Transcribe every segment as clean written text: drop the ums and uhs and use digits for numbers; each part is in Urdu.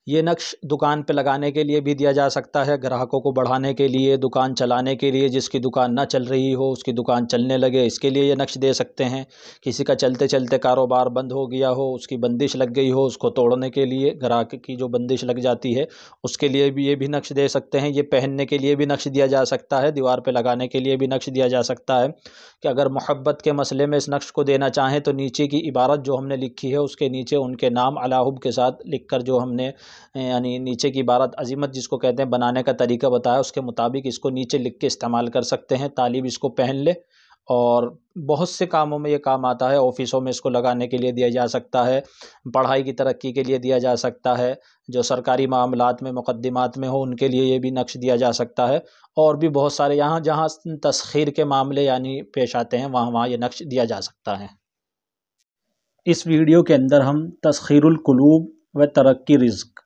یہ نقش دکان پہ لگانے کے لیے بھی دیا جا سکتا ہے، گراہکوں کو بڑھانے کے لیے، دکان چلانے کے لیے، جس کی دکان نہ چل رہی ہو اس کی دکان چلنے لگے اس کے لیے یہ نقش دے سکتے ہیں۔ کسی کا چلتے چلتے کاروبار بند ہو گیا ہو، اس کی بندش لگ گئی ہو، اس کو توڑنے کے لیے، گراہک کی جو بندش لگ جاتی ہے اس کے لیے بھی یہ بھی نقش دے سکتے ہیں۔ یہ پہننے کے لیے بھی نقش دیا جا سکتا ہے، دیوار پہ لگانے کے لیے بھی نقش دیا جا سکتا ہے کہ اگر محبت کے مسئلے میں اس نقش کو دینا چاہیں تو نیچے کی عبارت جو ہم نے لکھی ہے اس کے نیچے ان کے نام علی حب کے ساتھ لکھ کر جو ہم نے یعنی نیچے کی عبارت عزیمت جس کو کہتے ہیں بنانے کا طریقہ بتایا، اس کے مطابق اس کو نیچے لکھ کے استعمال کر سکتے ہیں۔ طالب اس کو پہن لے، اور بہت سے کاموں میں یہ کام آتا ہے۔ آفسوں میں اس کو لگانے کے لیے دیا جا سکتا ہے، پڑھائی کی ترقی کے لیے دیا جا سکتا ہے، جو سرکاری معاملات میں مقدمات میں ہو ان کے لیے یہ بھی نقش دیا جا سکتا ہے، اور بھی بہت سارے یہاں جہاں تسخیر کے معاملے یعنی پیش آتے ہیں وہاں یہ نقش دیا جا سکتا ہے۔ اس ویڈیو کے اندر ہم تسخیر القلوب و ترقی رزق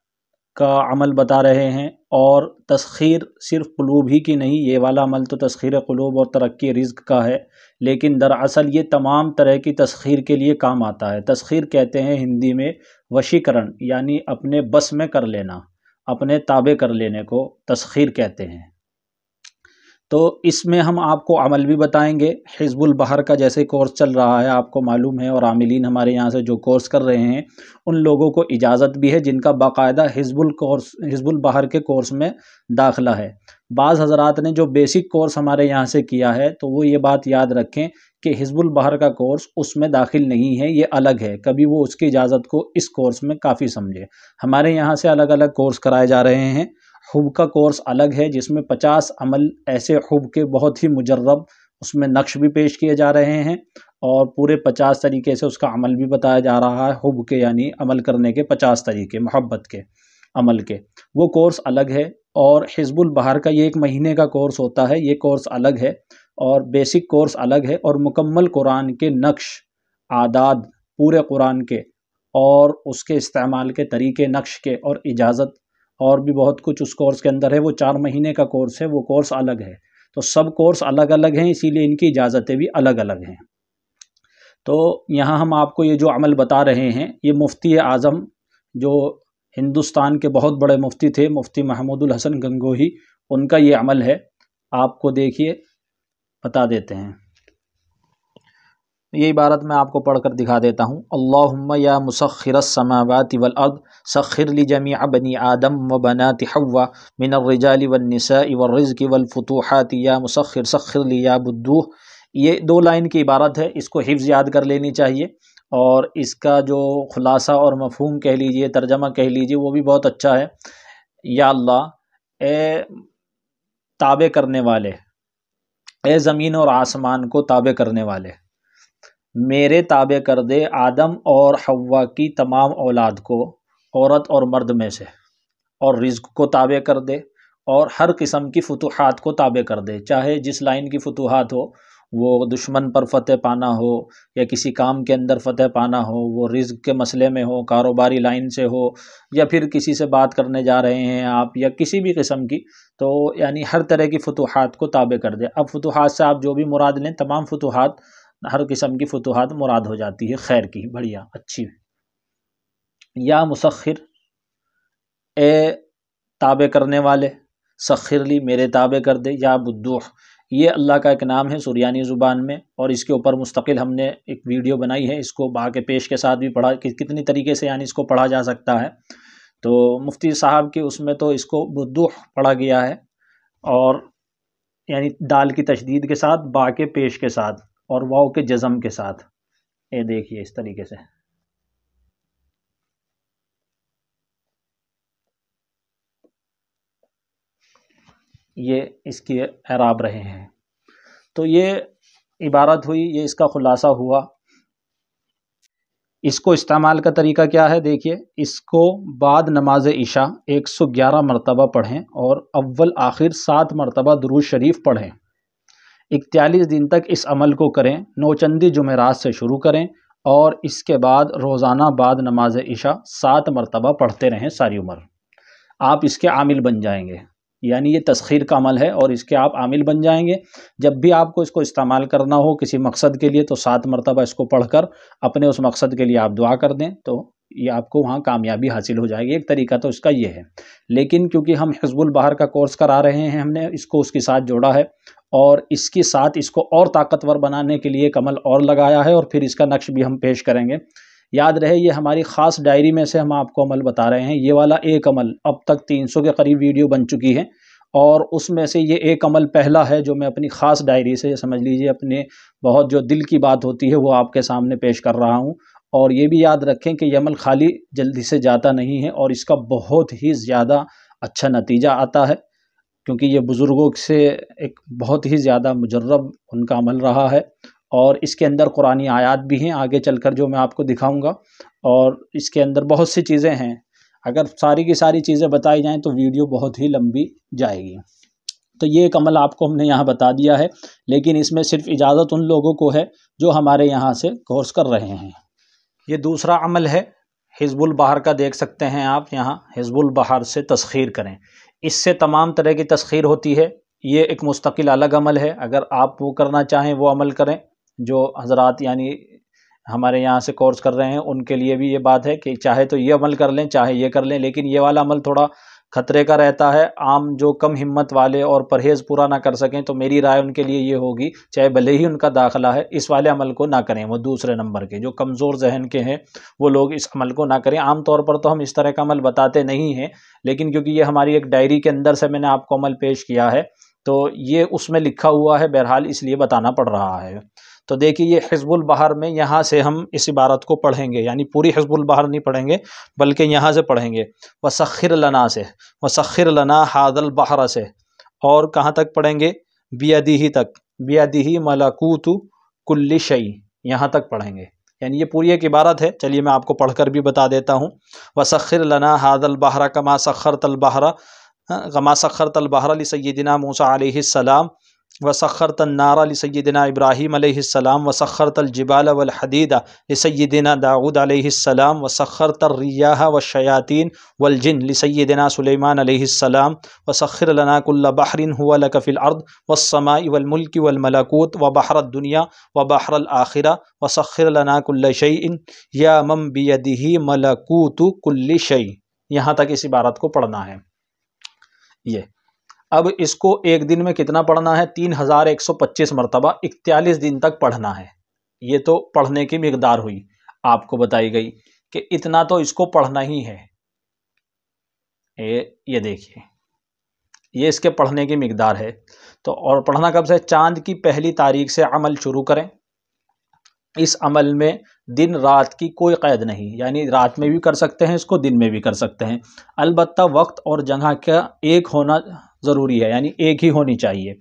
کا عمل بتا رہے ہیں، اور تسخیر صرف قلوب ہی کی نہیں، یہ والا عمل تو تسخیر قلوب اور ترقی رزق کا ہے، لیکن دراصل یہ تمام طرح کی تسخیر کے لیے کام آتا ہے۔ تسخیر کہتے ہیں ہندی میں وشیکرن، یعنی اپنے بس میں کر لینا، اپنے تابع کر لینے کو تسخیر کہتے ہیں۔ تو اس میں ہم آپ کو عمل بھی بتائیں گے۔ حزب البحر کا جیسے کورس چل رہا ہے آپ کو معلوم ہے، اور عاملین ہمارے یہاں سے جو کورس کر رہے ہیں ان لوگوں کو اجازت بھی ہے جن کا باقاعدہ حزب البحر کے کورس میں داخلہ ہے۔ بعض حضرات نے جو بیسک کورس ہمارے یہاں سے کیا ہے تو وہ یہ بات یاد رکھیں کہ حزب البحر کا کورس اس میں داخل نہیں ہے، یہ الگ ہے، کبھی وہ اس کی اجازت کو اس کورس میں کافی سمجھے۔ ہمارے یہاں سے الگ الگ کورس کرائے جا رہے ہیں۔ حب کا کورس الگ ہے جس میں 50 عمل ایسے حب کے بہت ہی مجرب اس میں نقش بھی پیش کیے جا رہے ہیں، اور پورے 50 طریقے سے اس کا عمل بھی بتایا جا رہا ہے۔ حب کے یعنی عمل کرنے کے 50 طریقے، محبت کے عمل کے، وہ کورس الگ ہے۔ اور حزب البحر کا یہ 1 مہینے کا کورس ہوتا ہے، یہ کورس الگ ہے، اور بیسک کورس الگ ہے، اور مکمل قرآن کے نقش، اعداد پورے قرآن کے اور اس کے استعمال کے طریقے نقش کے اور اجازت اور بھی بہت کچھ اس کورس کے اندر ہے۔ وہ 4 مہینے کا کورس ہے، وہ کورس الگ ہے۔ تو سب کورس الگ الگ ہیں، اسی لیے ان کی اجازتیں بھی الگ الگ ہیں۔ تو یہاں ہم آپ کو یہ جو عمل بتا رہے ہیں، یہ مفتی اعظم جو ہندوستان کے بہت بڑے مفتی تھے، مفتی محمود الحسن گنگوہی، ان کا یہ عمل ہے۔ آپ کو دیکھیے بتا دیتے ہیں، یہ عبارت میں آپ کو پڑھ کر دکھا دیتا ہوں۔ اللہم یا مسخر السماوات والارض سخر لجمیع بنی آدم و بنات حوا من الرجال والنساء والرزق والفتوحات یا مسخر سخر لیعبدوہ۔ یہ 2 لائن کی عبارت ہے، اس کو حفظ یاد کر لینی چاہیے، اور اس کا جو خلاصہ اور مفہوم کہہ لیجئے، ترجمہ کہہ لیجئے، وہ بھی بہت اچھا ہے۔ یا اللہ، اے تابع کرنے والے، اے زمین اور آسمان کو تابع کرنے والے، میرے تابع کر دے آدم اور حوا کی تمام اولاد کو، عورت اور مرد میں سے، اور رزق کو تابع کر دے، اور ہر قسم کی فتوحات کو تابع کر دے، چاہے جس لائن کی فتوحات ہو، وہ دشمن پر فتح پانا ہو یا کسی کام کے اندر فتح پانا ہو، وہ رزق کے مسئلے میں ہو، کاروباری لائن سے ہو، یا پھر کسی سے بات کرنے جا رہے ہیں آپ، یا کسی بھی قسم کی، تو یعنی ہر طرح کی فتوحات کو تابع کر دے۔ اب فتوحات سے آپ جو بھی مراد لیں، تمام فتوحات، ہر قسم کی فتوحات مراد ہو جاتی ہے، خیر کی، بڑھیا، اچھی۔ یا مسخر، اے تابع کرنے والے، سخر لی، میرے تابع کر دے، یا بدوح، یہ اللہ کا ایک نام ہے سریانی زبان میں، اور اس کے اوپر مستقل ہم نے ایک ویڈیو بنائی ہے، اس کو با کے پیش کے ساتھ بھی پڑھا کہ کتنی طریقے سے یعنی اس کو پڑھا جا سکتا ہے۔ تو مفتی صاحب کی اس میں تو اس کو بدوح پڑھا گیا ہے، اور یعنی دال کی تشدید کے ساتھ، با کے پیش کے ساتھ، اور واو کے جزم کے ساتھ۔ یہ دیکھیے اس طریقے سے، یہ اس کی اعراب رہے ہیں۔ تو یہ عبارت ہوئی، یہ اس کا خلاصہ ہوا۔ اس کو استعمال کا طریقہ کیا ہے دیکھیے، اس کو بعد نماز عشاء 111 مرتبہ پڑھیں، اور اول آخر 7 مرتبہ درود شریف پڑھیں۔ 41 دن تک اس عمل کو کریں، نوچندی جمعرات سے شروع کریں، اور اس کے بعد روزانہ بعد نماز عشاء 7 مرتبہ پڑھتے رہیں ساری عمر، آپ اس کے عامل بن جائیں گے۔ یعنی یہ تسخیر کا عمل ہے اور اس کے آپ عامل بن جائیں گے۔ جب بھی آپ کو اس کو استعمال کرنا ہو کسی مقصد کے لیے تو 7 مرتبہ اس کو پڑھ کر اپنے اس مقصد کے لیے آپ دعا کر دیں تو یہ آپ کو وہاں کامیابی حاصل ہو جائے گی۔ ایک طریقہ تو اس کا یہ ہے، لیکن کیونکہ ہم حزب البحر کا کورس کرا رہے ہیں، ہم نے اس کو اس کے ساتھ جوڑا ہے اور اس کے ساتھ اس کو اور طاقتور بنانے کے لیے ایک عمل اور لگایا ہے، اور پھر اس کا نقش بھی ہم پیش کریں گے۔ یاد رہے یہ ہماری خاص ڈائری میں سے ہم آپ کو عمل بتا رہے ہیں۔ یہ والا ایک عمل اب تک 300 کے قریب ویڈیو بن چکی ہے، اور اس میں سے یہ ایک عمل پہلا ہے جو میں اپنی خاص ڈائری سے، سمجھ لیجئے اپنے بہت جو دل کی بات ہوتی ہے وہ آپ کے سامنے پیش کر رہا ہوں۔ اور یہ بھی یاد رکھیں کہ یہ عمل خالی جلدی سے جاتا نہیں ہے، اور اس کا بہت ہی زیادہ اچھا نتیجہ آتا ہے، کیونکہ یہ بزرگوں سے ایک بہت ہی زیادہ مجرب ان کا عمل رہا ہے، اور اس کے اندر قرآنی آیات بھی ہیں آگے چل کر جو میں آپ کو دکھاؤں گا، اور اس کے اندر بہت سی چیزیں ہیں۔ اگر ساری کی ساری چیزیں بتائی جائیں تو ویڈیو بہت ہی لمبی جائے گی، تو یہ ایک عمل آپ کو ہم نے یہاں بتا دیا ہے، لیکن اس میں صرف اجازت ان لوگوں کو ہے جو ہمارے یہاں سے کورس کر رہے ہیں۔ یہ دوسرا عمل ہے حزب البحر کا، دیکھ سکتے ہیں آپ یہاں، حزب البحر سے تسخیر کریں۔ اس سے تمام طرح کی تسخیر ہوتی ہے، یہ ایک مستقل الگ عمل ہے۔ اگر آپ وہ کرنا چاہیں وہ عمل کریں، جو حضرات یعنی ہمارے یہاں سے کورس کر رہے ہیں ان کے لیے بھی یہ بات ہے کہ چاہے تو یہ عمل کر لیں چاہے یہ کر لیں، لیکن یہ والا عمل تھوڑا خطرے کا رہتا ہے۔ عام جو کم ہمت والے اور پرہیز پورا نہ کر سکیں تو میری رائے ان کے لیے یہ ہوگی، چاہے بھلے ہی ان کا داخلہ ہے، اس والے عمل کو نہ کریں۔ وہ دوسرے نمبر کے جو کمزور ذہن کے ہیں وہ لوگ اس عمل کو نہ کریں۔ عام طور پر تو ہم اس طرح کا عمل بتاتے نہیں ہیں، لیکن کیونکہ یہ ہماری ایک ڈائری کے اندر سے میں نے آپ کو عمل پیش کیا ہے تو یہ اس میں لکھا ہوا ہے، بہرحال اس لیے بتانا پڑ رہا ہے۔ تو دیکھیے یہ حزب البحر میں یہاں سے ہم اس عبارت کو پڑھیں گے، یعنی پوری حزب البحر نہیں پڑھیں گے بلکہ یہاں سے پڑھیں گے، وَسَخِّرْ لَنَا سے، وَسَخِّرْ لَنَا هَذَا الْبَحْرَ سے، اور کہاں تک پڑھیں گے؟ بِيَدِهِ تک، بِيَدِهِ مَلَكُوتُ كُلِّ شَيْءٍ، یہاں تک پڑھیں گے۔ یعنی یہ پوری ایک عبارت ہے، چلیے میں آپ کو پڑھ کر بھی بتا دیتا ہوں۔ وَسَخِّرْ لَنَا هَذَا الْبَحْرَ كَمَا سَخَّرْتَ الْبَحْرَ لِسَيِّدِنَا مُوسَىٰ عَلَيْهِ السَّلَامِ وَسَخَّرْتَ النَّارَ لِسَيِّدِنَا إِبْرَاهِيمَ عَلَيْهِ السَّلَامِ وَسَخَّرْتَ الْجِبَالَ وَالْحَدِيدَ لِسَيِّدِنَا دَاوُودَ عَلَيْهِ السَّلَامِ وَسَخَّرْتَ الرِّيَاحَ وَالشَّيَاطِينَ وَالْجِنَّ لِسَيِّدِنَا سُلَيْمَانَ عَلَيْهِ السَّلَامِ وَسَخِّرْ لَنَا كُلَّ بَحْرٍ هُوَ لَكَ فِي الْأَرْضِ وَالسَّمَاءِ وَالْمُلْكِ وَالْمَلَكُوتِ وَبَحْرَ الدُّنْيَا وَبَحْرَ الْآخِرَةِ وَسَخِّرْ لَنَا كُلَّ شَيْءٍ يَا مَن بِيَدِهِ مَلَكُوتُ كُلِّ شَيْءٍ۔ یہاں تک اس عبارت کو پڑھنا ہے۔ یہ اب اس کو ایک دن میں کتنا پڑھنا ہے؟ 3125 مرتبہ 41 دن تک پڑھنا ہے۔ یہ تو پڑھنے کی مقدار ہوئی، آپ کو بتائی گئی کہ اتنا تو اس کو پڑھنا ہی ہے۔ یہ دیکھیے یہ اس کے پڑھنے کی مقدار ہے۔ تو اور پڑھنا کب سے؟ چاند کی پہلی تاریخ سے عمل شروع کریں۔ اس عمل میں دن رات کی کوئی قید نہیں، یعنی رات میں بھی کر سکتے ہیں اس کو، دن میں بھی کر سکتے ہیں، البتہ وقت اور جگہ کا ایک ہونا ضروری ہے، یعنی ایک ہی ہونی چاہیے۔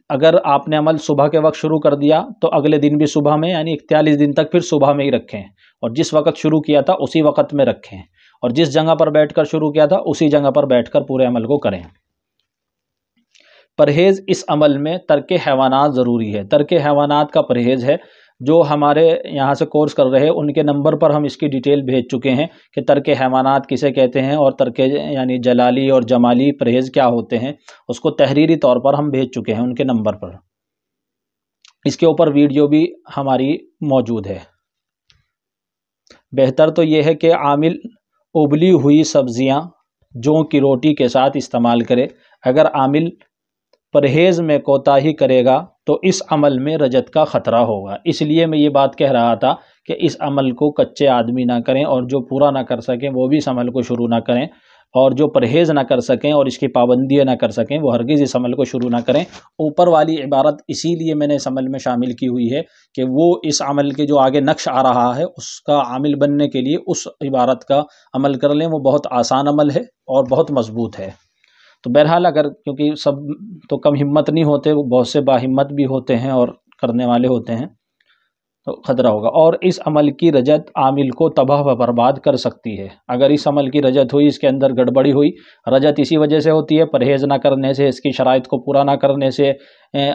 اگر آپ نے عمل صبح کے وقت شروع کر دیا تو اگلے دن بھی صبح میں، یعنی 41 دن تک پھر صبح میں ہی رکھیں، اور جس وقت شروع کیا تھا اسی وقت میں رکھیں، اور جس جگہ پر بیٹھ کر شروع کیا تھا اسی جگہ پر بیٹھ کر پورے عمل کو کریں۔ پرہیز اس عمل میں ترک حیوانات ضروری ہے۔ ترک حیوانات کا پرہیز ہے، جو ہمارے یہاں سے کورس کر رہے ہیں ان کے نمبر پر ہم اس کی ڈیٹیل بھیج چکے ہیں کہ ترک حیوانات کسے کہتے ہیں، اور ترک یعنی جلالی اور جمالی پرہیز کیا ہوتے ہیں، اس کو تحریری طور پر ہم بھیج چکے ہیں ان کے نمبر پر۔ اس کے اوپر ویڈیو بھی ہماری موجود ہے۔ بہتر تو یہ ہے کہ عامل ابلی ہوئی سبزیاں جو کی روٹی کے ساتھ استعمال کرے۔ اگر عامل پرہیز میں کوتاہی کرے گا تو اس عمل میں رجت کا خطرہ ہوگا۔ اس لیے میں یہ بات کہہ رہا تھا کہ اس عمل کو کچے آدمی نہ کریں، اور جو پورا نہ کر سکیں وہ بھی اس عمل کو شروع نہ کریں، اور جو پرہیز نہ کر سکیں اور اس کی پابندیاں نہ کر سکیں وہ ہرگز اس عمل کو شروع نہ کریں۔ اوپر والی عبارت اسی لیے میں نے اس عمل میں شامل کی ہوئی ہے کہ وہ اس عمل کے جو آگے نقش آ رہا ہے اس کا عامل بننے کے لیے اس عبارت کا عمل کر لیں۔ وہ بہت آسان عمل ہے اور بہت مضبوط ہے۔ تو بہرحال اگر کیونکہ سب تو کم ہمت نہیں ہوتے، وہ بہت سے باہمت بھی ہوتے ہیں اور کرنے والے ہوتے ہیں، تو خطرہ ہوگا۔ اور اس عمل کی رجت عامل کو تباہ و برباد کر سکتی ہے۔ اگر اس عمل کی رجت ہوئی، اس کے اندر گڑبڑی ہوئی، رجت اسی وجہ سے ہوتی ہے پرہیز نہ کرنے سے، اس کی شرائط کو پورا نہ کرنے سے،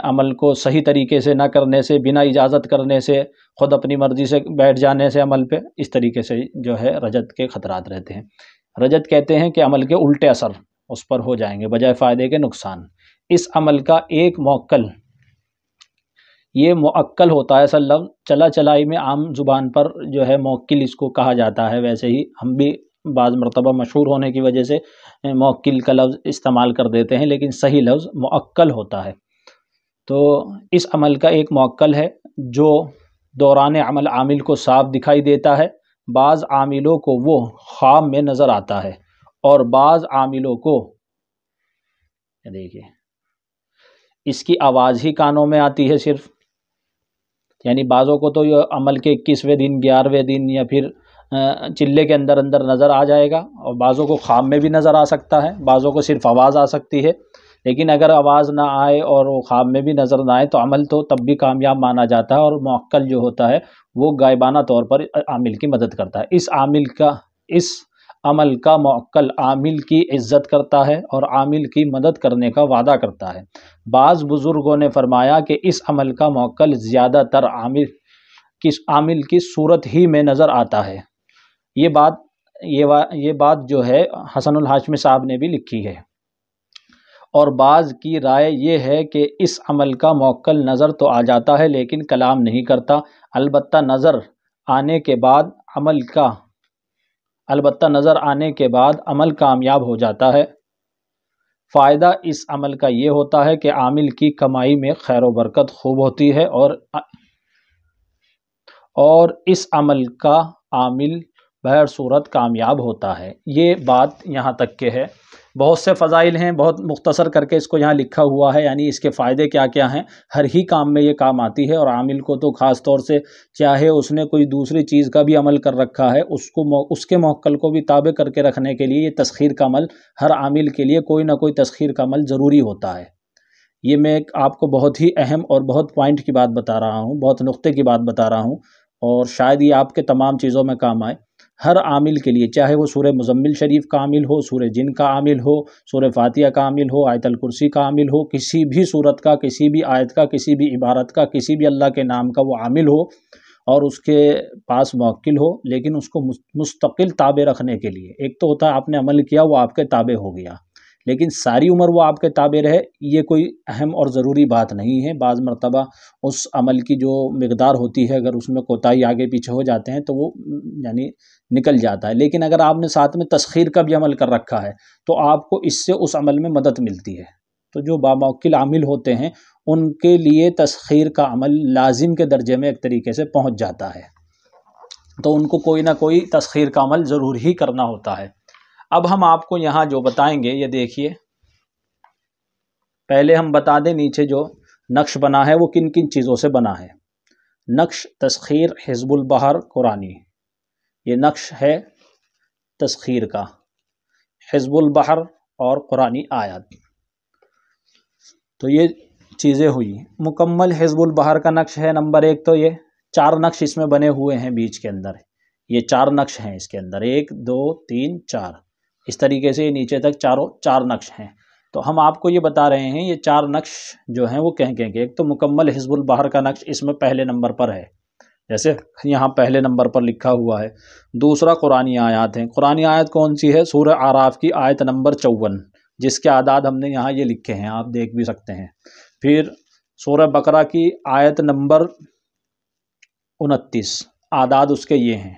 عمل کو صحیح طریقے سے نہ کرنے سے، بنا اجازت کرنے سے، خود اپنی مرضی سے بیٹھ جانے سے عمل پہ، اس طریقے سے جو ہے رجت کے خطرات رہتے ہیں۔ رجت کہتے ہیں کہ عمل کے الٹے اثر، اس پر ہو جائیں گے بجائے فائدے کے نقصان۔ اس عمل کا ایک موکل، یہ موکل ہوتا ہے اصل لفظ، چلا چلائی میں عام زبان پر جو ہے موکل اس کو کہا جاتا ہے، ویسے ہی ہم بھی بعض مرتبہ مشہور ہونے کی وجہ سے موکل کا لفظ استعمال کر دیتے ہیں، لیکن صحیح لفظ موکل ہوتا ہے۔ تو اس عمل کا ایک موکل ہے جو دوران عمل عامل کو صاف دکھائی دیتا ہے، بعض عاملوں کو وہ خواب میں نظر آتا ہے، اور بعض عاملوں کو دیکھیے اس کی آواز ہی کانوں میں آتی ہے صرف، یعنی بعضوں کو تو یہ عمل کے 21ویں دن 11ویں دن یا پھر چلے کے اندر اندر نظر آ جائے گا، اور بعضوں کو خواب میں بھی نظر آ سکتا ہے، بعضوں کو صرف آواز آ سکتی ہے۔ لیکن اگر آواز نہ آئے اور وہ خواب میں بھی نظر نہ آئے تو عمل تو تب بھی کامیاب مانا جاتا ہے، اور موکل جو ہوتا ہے وہ غائبانہ طور پر عامل کی مدد کرتا ہے۔ اس عمل کا موکل عامل کی عزت کرتا ہے اور عامل کی مدد کرنے کا وعدہ کرتا ہے۔ بعض بزرگوں نے فرمایا کہ اس عمل کا موکل زیادہ تر عامل کی صورت ہی میں نظر آتا ہے۔ یہ بات جو ہے حسن الہاشمی صاحب نے بھی لکھی ہے، اور بعض کی رائے یہ ہے کہ اس عمل کا موکل نظر تو آ جاتا ہے لیکن کلام نہیں کرتا، البتہ نظر آنے کے بعد عمل کامیاب ہو جاتا ہے۔ فائدہ اس عمل کا یہ ہوتا ہے کہ عامل کی کمائی میں خیر و برکت خوب ہوتی ہے، اور اس عمل کا عامل بہر صورت کامیاب ہوتا ہے۔ یہ بات یہاں تک کہ ہے، بہت سے فضائل ہیں، بہت مختصر کر کے اس کو یہاں لکھا ہوا ہے، یعنی اس کے فائدے کیا کیا ہیں، ہر ہی کام میں یہ کام آتی ہے، اور عامل کو تو خاص طور سے چاہے اس نے کوئی دوسری چیز کا بھی عمل کر رکھا ہے، اس کے موکل کو بھی تابع کر کے رکھنے کے لیے یہ تسخیر کا عمل، ہر عامل کے لیے کوئی نہ کوئی تسخیر کا عمل ضروری ہوتا ہے۔ یہ میں آپ کو بہت ہی اہم اور بہت پوائنٹ کی بات بتا رہا ہوں، بہت نقطے کی بات بتا رہا ہوں، اور شاید یہ آپ کے تمام چیزوں میں کام آئے۔ ہر عامل کے لیے، چاہے وہ سورہ مزمل شریف کا عامل ہو، سورہ جن کا عامل ہو، سورہ فاتحہ کا عامل ہو، آیت الکرسی کا عامل ہو، کسی بھی سورت کا، کسی بھی آیت کا، کسی بھی عبارت کا، کسی بھی اللہ کے نام کا وہ عامل ہو، اور اس کے پاس موکل ہو، لیکن اس کو مستقل تابع رکھنے کے لیے، ایک تو ہوتا ہے آپ نے عمل کیا وہ آپ کے تابع ہو گیا، لیکن ساری عمر وہ آپ کے تابع رہے، یہ کوئی اہم اور ضروری بات نہیں ہے۔ بعض مرتبہ اس عمل کی جو مقدار ہوتی ہے، اگر اس میں کوتاہی آگے پیچھے ہو جاتے ہیں تو وہ یعنی نکل جاتا ہے، لیکن اگر آپ نے ساتھ میں تسخیر کا بھی عمل کر رکھا ہے تو آپ کو اس سے اس عمل میں مدد ملتی ہے۔ تو جو باموکل عامل ہوتے ہیں ان کے لیے تسخیر کا عمل لازم کے درجے میں ایک طریقے سے پہنچ جاتا ہے، تو ان کو کوئی نہ کوئی تسخیر کا عمل ضرور ہی کرنا ہوتا ہے۔ اب ہم آپ کو یہاں جو بتائیں گے، یہ دیکھیے، پہلے ہم بتا دیں نیچے جو نقش بنا ہے وہ کن کن چیزوں سے بنا ہے۔ نقش تسخیر حزب البحر قرآنی، یہ نقش ہے تسخیر کا، حزب البحر اور قرآنی آیات، تو یہ چیزیں ہوئی۔ مکمل حزب البحر کا نقش ہے نمبر 1، تو یہ 4 نقش اس میں بنے ہوئے ہیں بیچ کے اندر، یہ 4 نقش ہیں اس کے اندر، 1 2 3 4، اس طریقے سے نیچے تک 4 نقش ہیں۔ تو ہم آپ کو یہ بتا رہے ہیں یہ 4 نقش جو ہیں وہ کہیں گے۔ ایک تو مکمل حزب البحر کا نقش اس میں پہلے نمبر پر ہے، جیسے یہاں پہلے نمبر پر لکھا ہوا ہے۔ دوسرا قرآنی آیات ہیں۔ قرآنی آیت کون سی ہے؟ سورہ اعراف کی آیت نمبر 54، جس کے اعداد ہم نے یہاں یہ لکھے ہیں، آپ دیکھ بھی سکتے ہیں۔ پھر سورہ بقرہ کی آیت نمبر 29، اعداد اس کے یہ ہیں۔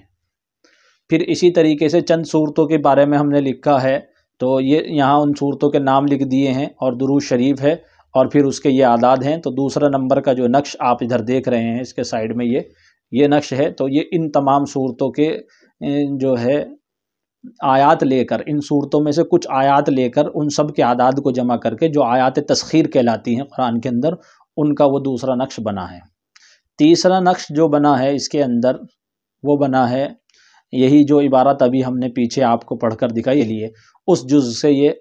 پھر اسی طریقے سے چند صورتوں کے بارے میں ہم نے لکھا ہے، تو یہ یہاں ان صورتوں کے نام لکھ دیے ہیں، اور درود شریف ہے، اور پھر اس کے یہ اعداد ہیں۔ تو دوسرا نمبر کا جو نقش آپ ادھر دیکھ رہے ہیں اس کے سائیڈ میں یہ نقش ہے، تو یہ ان تمام صورتوں کے جو ہے آیات لے کر، ان صورتوں میں سے کچھ آیات لے کر ان سب کے اعداد کو جمع کر کے جو آیات تسخیر کہلاتی ہیں قرآن کے اندر، ان کا وہ دوسرا نقش بنا ہے۔ تیسرا نقش جو بنا ہے اس کے اندر وہ بنا ہے یہی جو عبارت ابھی ہم نے پیچھے آپ کو پڑھ کر دکھائی لیے، اس جز سے یہ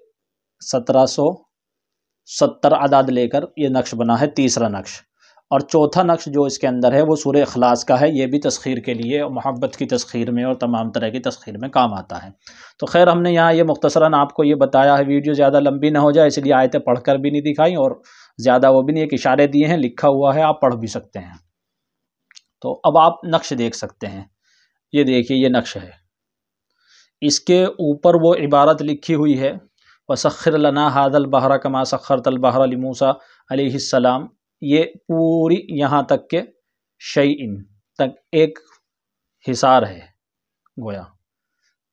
1770 اعداد لے کر یہ نقش بنا ہے، تیسرا نقش۔ اور چوتھا نقش جو اس کے اندر ہے وہ سورہ اخلاص کا ہے، یہ بھی تسخیر کے لیے، محبت کی تسخیر میں اور تمام طرح کی تسخیر میں کام آتا ہے۔ تو خیر ہم نے یہاں یہ مختصراً آپ کو یہ بتایا ہے، ویڈیو زیادہ لمبی نہ ہو جائے اس لیے آیتیں پڑھ کر بھی نہیں دکھائیں، اور زیادہ وہ بھی نہیں، ایک اشارے دیے ہیں، لکھا ہوا ہے، آپ پڑھ بھی سکتے ہیں۔ تو اب آپ نقش دیکھ سکتے ہیں، یہ دیکھیے یہ نقش ہے، اس کے اوپر وہ عبارت لکھی ہوئی ہے وسخر لنا ھذا البحر کما سخرت البحر لموسیٰ علیہ السلام، یہ پوری یہاں تک کہ شیئن تک ایک حصار ہے، گویا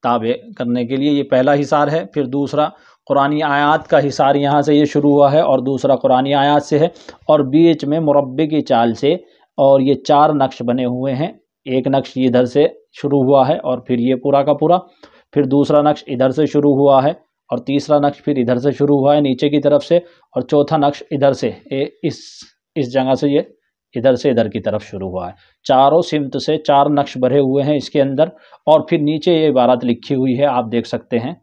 تابع کرنے کے لیے یہ پہلا حصار ہے۔ پھر دوسرا قرآنی آیات کا حصار یہاں سے یہ شروع ہوا ہے، اور دوسرا قرآنی آیات سے ہے، اور بیچ میں مربع کی چال سے، اور یہ 4 نقش بنے ہوئے ہیں۔ ایک نقش ادھر سے شروع ہوا ہے اور پھر یہ پورا کا پورا، پھر دوسرا نقش ادھر سے شروع ہوا ہے، اور تیسرا نقش پھر ادھر سے شروع ہوا ہے نیچے کی طرف سے، اور چوتھا نقش ادھر سے اس جگہ سے یہ ادھر سے ادھر کی طرف شروع ہوا ہے۔ چاروں سمت سے 4 نقش بھرے ہوئے ہیں اس کے اندر، اور پھر نیچے یہ عبارت لکھی ہوئی ہے، آپ دیکھ سکتے ہیں،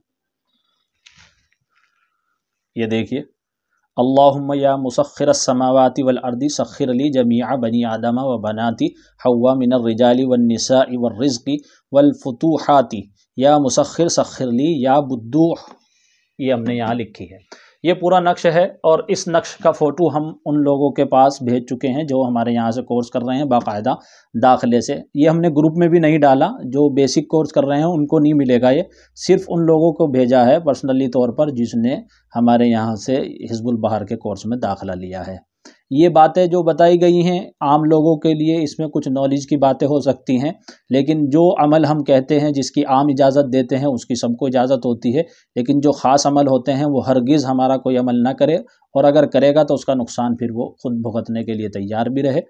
یہ دیکھیے، اللہم یا مسخر السماوات والارض سخر لی جمیع بنی آدم و بنات حوا من الرجال والنساء والرزق والفتوحات یا مسخر سخر لی یا بدوح، یہ ہم نے یہاں لکھی ہے۔ یہ پورا نقش ہے، اور اس نقش کا فوٹو ہم ان لوگوں کے پاس بھیج چکے ہیں جو ہمارے یہاں سے کورس کر رہے ہیں باقاعدہ داخلے سے۔ یہ ہم نے گروپ میں بھی نہیں ڈالا، جو بیسک کورس کر رہے ہیں ان کو نہیں ملے گا، یہ صرف ان لوگوں کو بھیجا ہے پرسنلی طور پر جس نے ہمارے یہاں سے حزب البحر کے کورس میں داخلہ لیا ہے۔ یہ باتیں جو بتائی گئی ہیں عام لوگوں کے لیے اس میں کچھ نالج کی باتیں ہو سکتی ہیں، لیکن جو عمل ہم کہتے ہیں جس کی عام اجازت دیتے ہیں اس کی سب کو اجازت ہوتی ہے، لیکن جو خاص عمل ہوتے ہیں وہ ہرگز ہمارا کوئی عمل نہ کرے، اور اگر کرے گا تو اس کا نقصان پھر وہ خود بھگتنے کے لیے تیار بھی رہے۔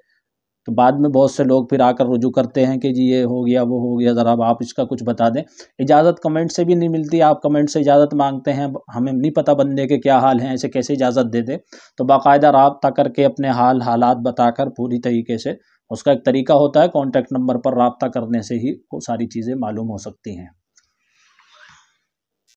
تو بعد میں بہت سے لوگ پھر آ کر رجوع کرتے ہیں کہ جی یہ ہو گیا وہ ہو گیا، ذرا آپ اس کا کچھ بتا دیں۔ اجازت کمنٹ سے بھی نہیں ملتی، آپ کمنٹ سے اجازت مانگتے ہیں، ہمیں نہیں پتہ بندے کے کیا حال ہیں، ایسے کیسے اجازت دے دے؟ تو باقاعدہ رابطہ کر کے اپنے حالات بتا کر پوری طریقے سے، اس کا ایک طریقہ ہوتا ہے، کانٹیکٹ نمبر پر رابطہ کرنے سے ہی وہ ساری چیزیں معلوم ہو سکتی ہیں۔